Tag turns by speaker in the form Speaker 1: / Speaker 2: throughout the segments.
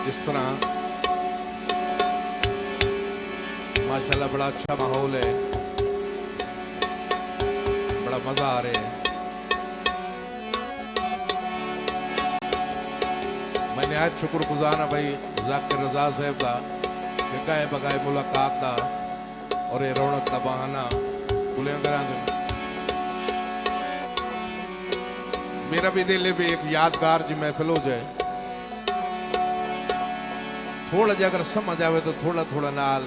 Speaker 1: इस तरह माशाल्लाह बड़ा अच्छा माहौल है, बड़ा मजा आ रहा है। मैं निहायत शुक्रगुजार हाँ भाई जाकिर रजा साहब का गाए बगाए मुलाकात का और ये रौनक का बहाना बुलंदरा मेरा भी दिल है भी एक यादगार जी महफिल हो जाए। थोड़ा जा अगर समझ आवे तो थोड़ा थोड़ा नाल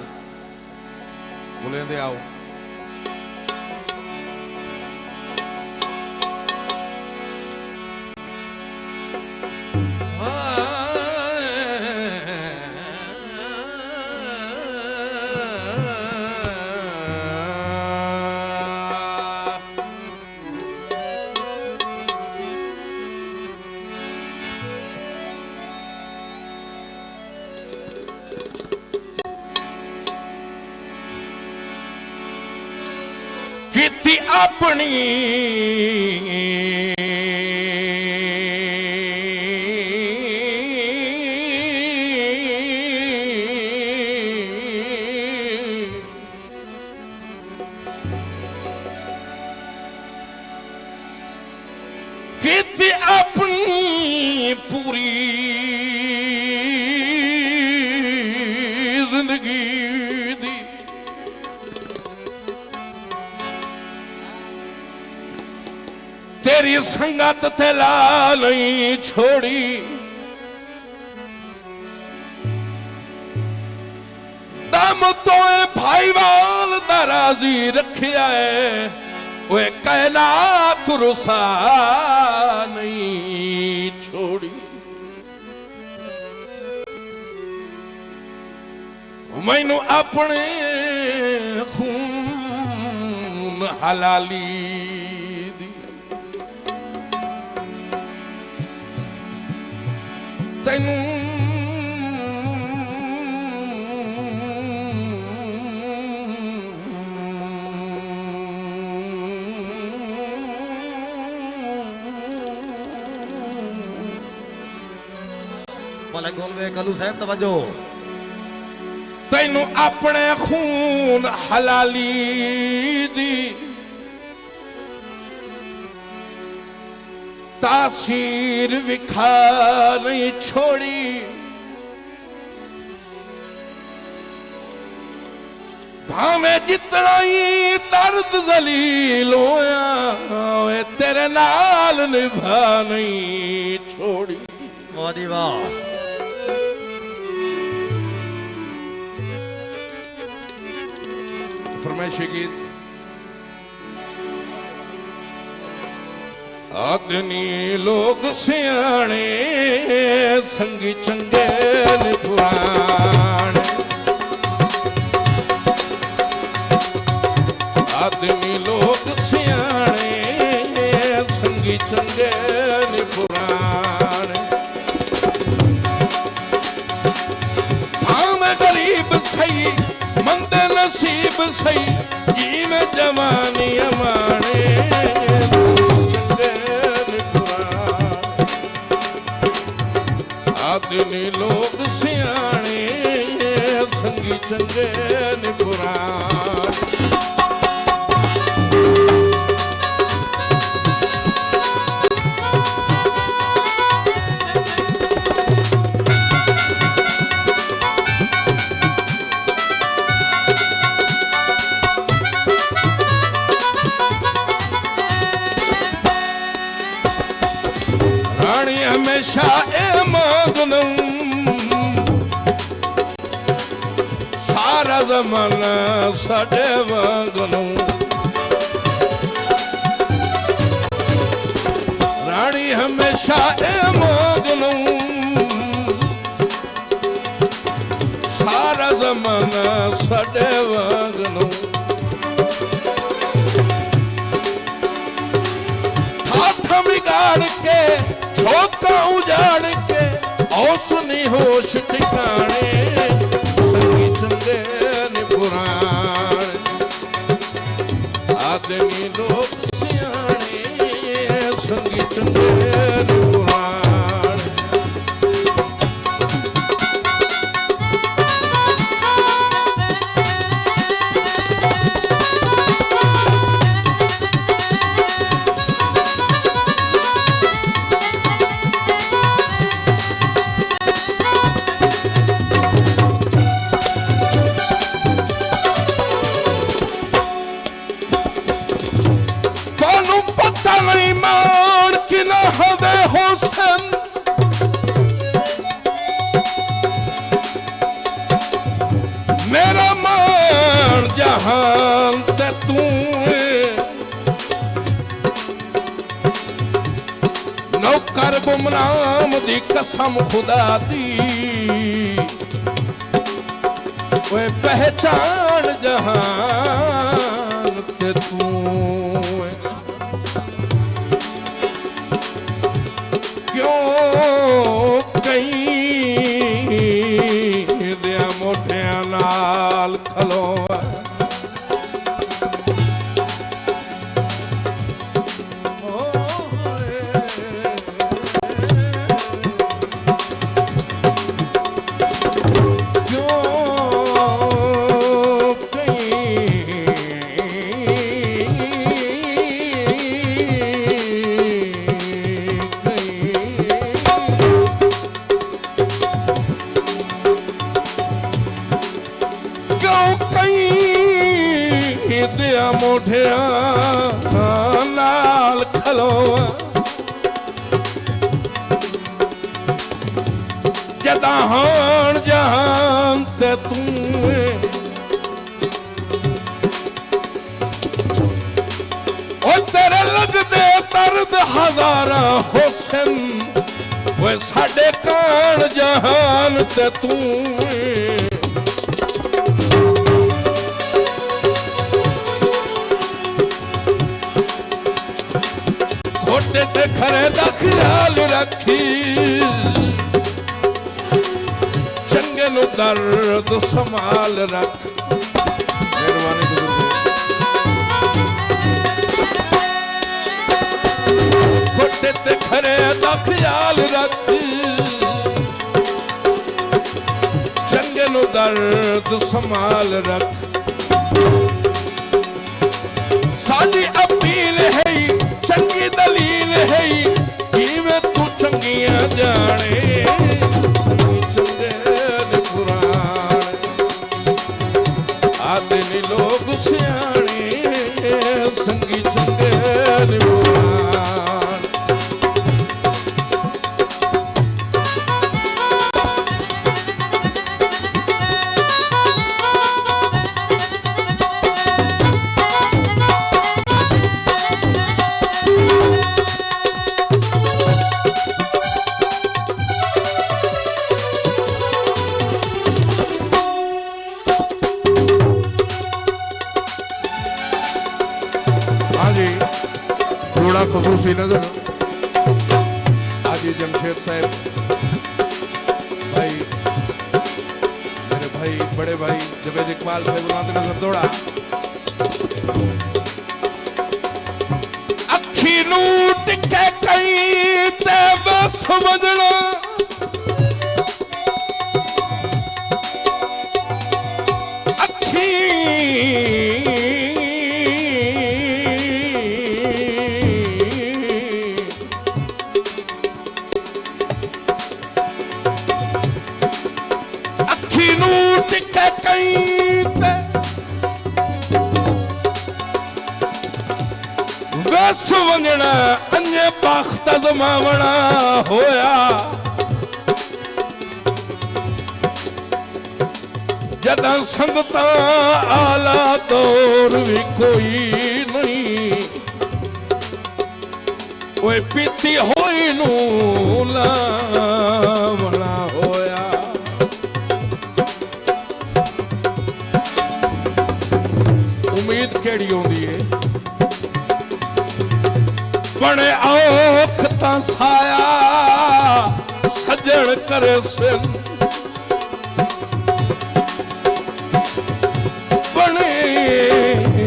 Speaker 1: बुलेंदे आओ। कीती अपनी कीती अपनी पूरी जिंदगी तेरी संगत ते ला नहीं छोड़ी। दम तो भाईवाल दा राजी रखिया है, वो कायनात रुसा नहीं छोड़ी। मैनू अपने खून हलाली तैनू
Speaker 2: कलू साहब तवज्जो।
Speaker 1: तैनू अपने खून हलाली दी तासीर विखा नहीं छोड़ी। भाਵੇਂ जितना ही दर्द जलील होया तेरे नाल निभा नहीं छोड़ी।
Speaker 2: वाह जी वाह।
Speaker 1: फरमाइशी गीत आदनी लोग सियाने संगी चंगे ने पुराने। आदमी लोग सियाने संगी चंगे ने पुराने। भावें गरीब सही मंदे नसीब सही जी में जवानी अमाने। आदमी लोग सियाने संगी चंगे ने पुराने। रानी हमेशा ए मांगनम सारा जमाना साडे वांगनम। रानी हमेशा ए मांगनम सारा जमाना साडे वांगनम। ठाठा बिगाड़ के झोंका उजाड़ के औसनी होश ठिकाने संगी चंगे ने पुराने। आदमी लोग सियाने संगी चंगे ने पुराने। नाम दी कसम खुदा दी ओए पहचान जहान ते तू क्यों कहीं दिया मोटिया नाल खलो मोढ़िया नाल खलो जदा हाण जहान ते तू ओ तेरे लगदे दर्द हजारा हुस्न वो साडे कान जहान ते तू ते खरे दा ख्याल रखी चंगे नु दर्द संभाल रख मेहरबानी खोटे ते खरे दा ख्याल रखी चंगे नु दर्द संभाल रख साडी अपील है चंगी दलील है किवें तू चंगियां जाने संगी चंगे ने पुराने आते नी लोग सियाने संगी चंगे ने पुराने खसूसी नजर हाजी जमशेद साहब भाई मेरे भाई बड़े भाई जवेद इकबाल साहब बुलाते नजर दौड़ा अखी नू टिके कई ते बस समझना अखी वंजना अन्य बख्त जमावना होया जदा संगता आला दौर भी कोई नहीं ओए पीती होई नू लावना होया उम्मीद केड़ी होंदी है बने औख ता साया सजण करे सिन बने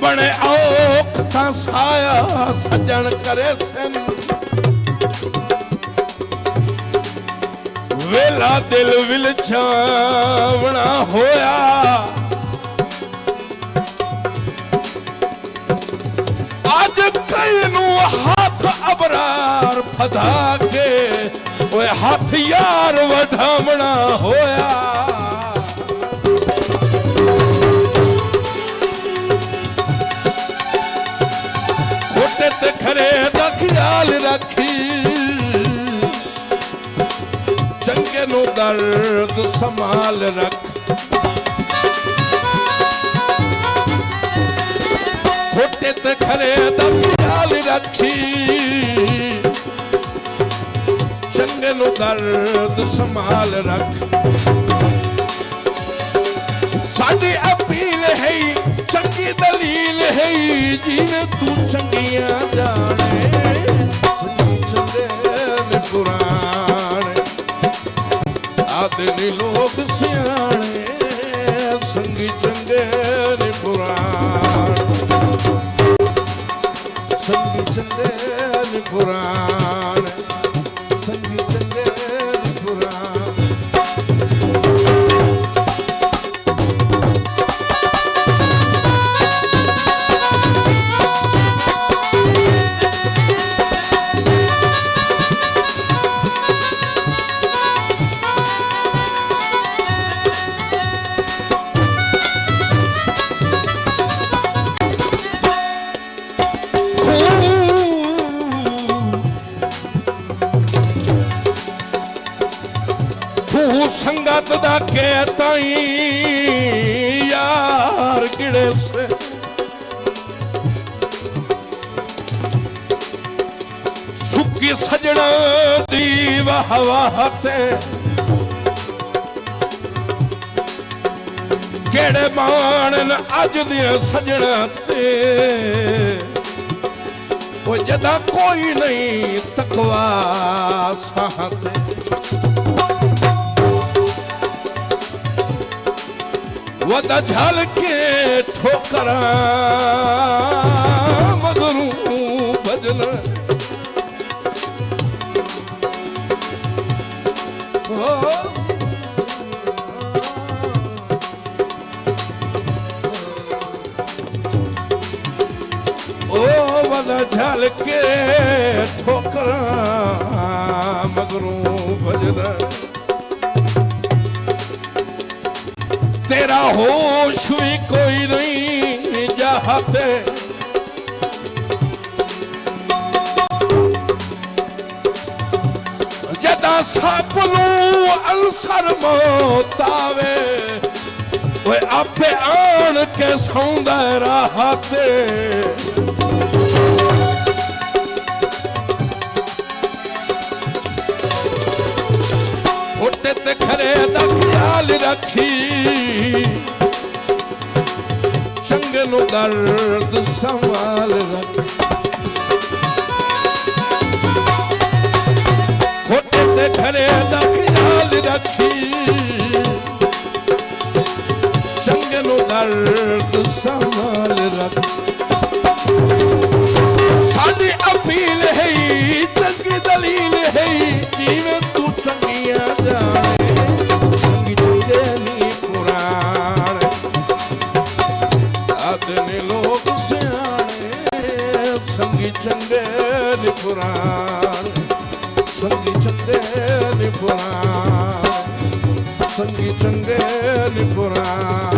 Speaker 1: बने औख ता साया सजण करे सिन वेला दिल विल छावना होया आज कई नू हाथ अबरार फदा के ओए हाथ यार वढावना होया खोटे ते खरे दा ख्याल रखी चंगे नु दर्द संभाल रख खोटे ते खरे दा ख्याल रखी चंगे नु दर्द संभाल रख साडी अपील है चंगी दलील है जिने तू चंगियां जाने संगी चंगे ने पुराने आदे नी लोग सियाने संगी चंगे ने पुराने संगी चंगे ने पुराने संगी चंगे ने पुराने संगत दा के ताई यार गिड़े से सुकी सजना दी वाह वाह ते केड़े मानन अज दिया सजना ते वो जदा कोई नहीं तकवा साहते वदा झल के ठोकरा मगरू भजन ओ वदा झल के ठोकरा मगरू भजन तेरा होश भी कोई नहीं जाते जदा सापनू अलसर मौत आवे वो आपे आन के सौंदा राहते उठे ते खरे दा ख्याल रखी चंगे नु दर्द संभाल रख खोटे ते खरे दा ख्याल रखी चंगे नु दर्द संभाल रख साडी अपील है चंगी दलील है जिवें तू चंगियां जाने संगी चंगे नी पुराने आदने लोग सियाने संगी चंगे नी पुराने संगी चंगे नी पुराने संगी चंगे नी पुराने